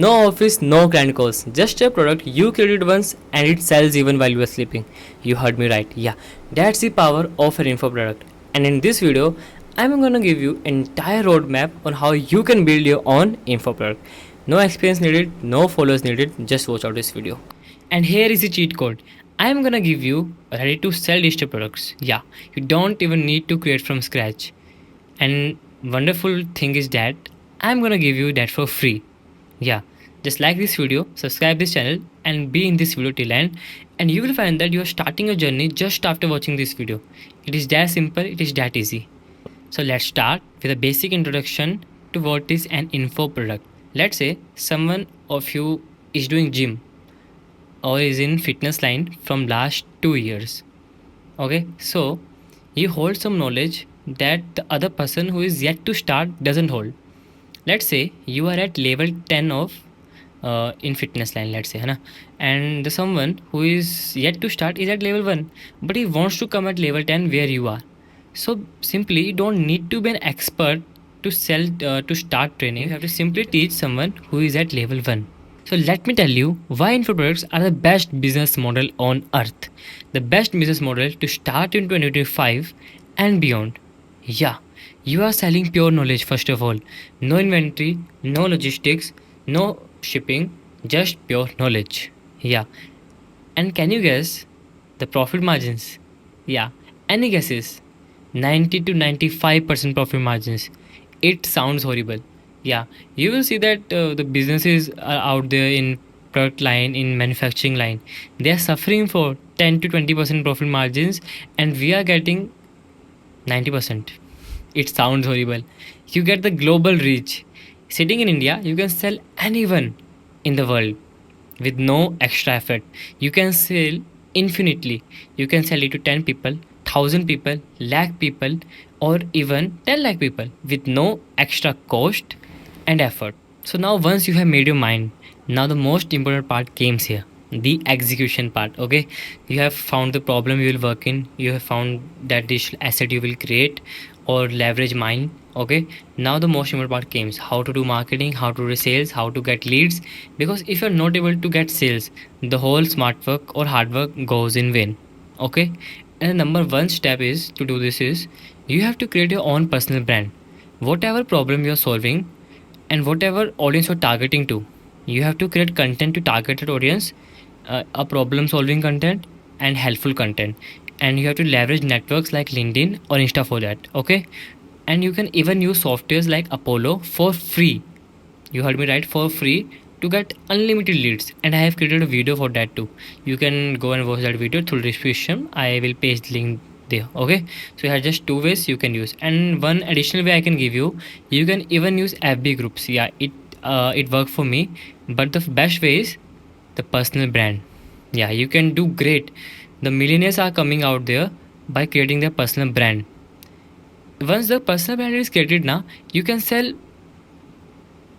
No office, no grand calls, just a product you created once and it sells even while you are sleeping. You heard me right. Yeah, that's the power of an info product. And in this video, I'm gonna give you entire roadmap on how you can build your own info product. No experience needed, no followers needed, just watch out this video. And here is the cheat code. I'm gonna give you ready to sell digital products. Yeah, you don't even need to create from scratch. And wonderful thing is that I'm gonna give you that for free. Yeah, just like this video, subscribe this channel and be in this video till end, and you will find that you are starting a journey just after watching this video. It is that simple, it is that easy. So let's start with a basic introduction to what is an info product. Let's say someone of you is doing gym or is in fitness line from last 2 years. Okay, so you hold some knowledge that the other person who is yet to start doesn't hold. Let's say you are at level 10 of in fitness line, let's say है ना, and the someone who is yet to start is at level 1, but he wants to come at level 10 where you are. So simply you don't need to be an expert to sell to start training. You have to simply teach someone who is at level 1. So let me tell you why info products are the best business model on earth. The best business model to start in 2025 and beyond. Yeah, you are selling pure knowledge first of all. No inventory, no logistics, no shipping, just pure knowledge. Yeah. And can you guess the profit margins? Yeah. Any guesses? 90 to 95% profit margins. It sounds horrible. Yeah, you will see that the businesses are out there in product line, in manufacturing line, they are suffering for 10 to 20% profit margins, and we are getting 90%. It sounds horrible. You get the global reach. Sitting in India, you can sell anyone in the world with no extra effort. You can sell infinitely. You can sell it to 10 people, 1000 people, lakh people, or even 10 lakh people with no extra cost and effort. So now once you have made your mind, now the most important part comes here, the execution part. Okay, you have found the problem you will work in, you have found that digital asset you will create or leverage mine. Okay, now the most important part comes, how to do marketing, how to do sales, how to get leads. Because if you're not able to get sales, the whole smart work or hard work goes in vain. Okay, and the number one step is to do this is you have to create your own personal brand. Whatever problem you're solving and whatever audience you're targeting to, you have to create content to targeted audience, a problem solving content and helpful content, and you have to leverage networks like LinkedIn or Insta for that. Okay, and you can even use softwares like Apollo for free. You heard me right, for free, to get unlimited leads, and I have created a video for that too. You can go and watch that video through description, I will paste link there. Okay, so you have just two ways you can use, and one additional way I can give you, you can even use FB groups. Yeah, it worked for me, but the best way is the personal brand. Yeah, you can do great. The millionaires are coming out there by creating their personal brand. Once the personal brand is created, now you can sell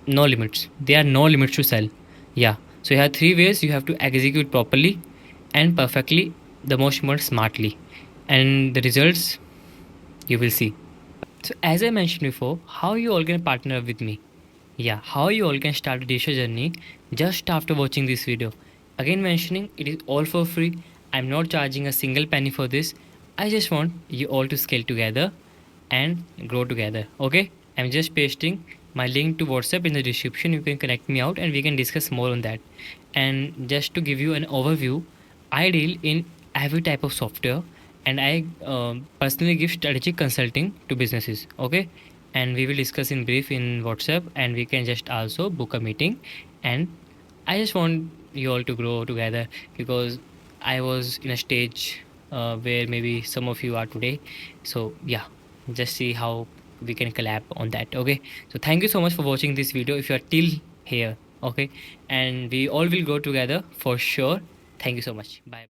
no limits. There are no limits to sell. Yeah, so you have three ways you have to execute properly and perfectly, the most important smartly, and the results you will see. So as I mentioned before, how you all can partner up with me. Yeah, how you all can start a digital journey just after watching this video. Again mentioning, it is all for free. I'm not charging a single penny for this. I just want you all to scale together and grow together. Okay, I'm just pasting my link to WhatsApp in the description. You can connect me out and we can discuss more on that. And just to give you an overview, I deal in every type of software, and I personally give strategic consulting to businesses. Okay, and we will discuss in brief in WhatsApp, and we can just also book a meeting. And I just want you all to grow together, because I was in a stage where maybe some of you are today. So yeah, just see how we can collab on that. Okay, so thank you so much for watching this video if you are till here. Okay, and we all will go together for sure. Thank you so much. Bye.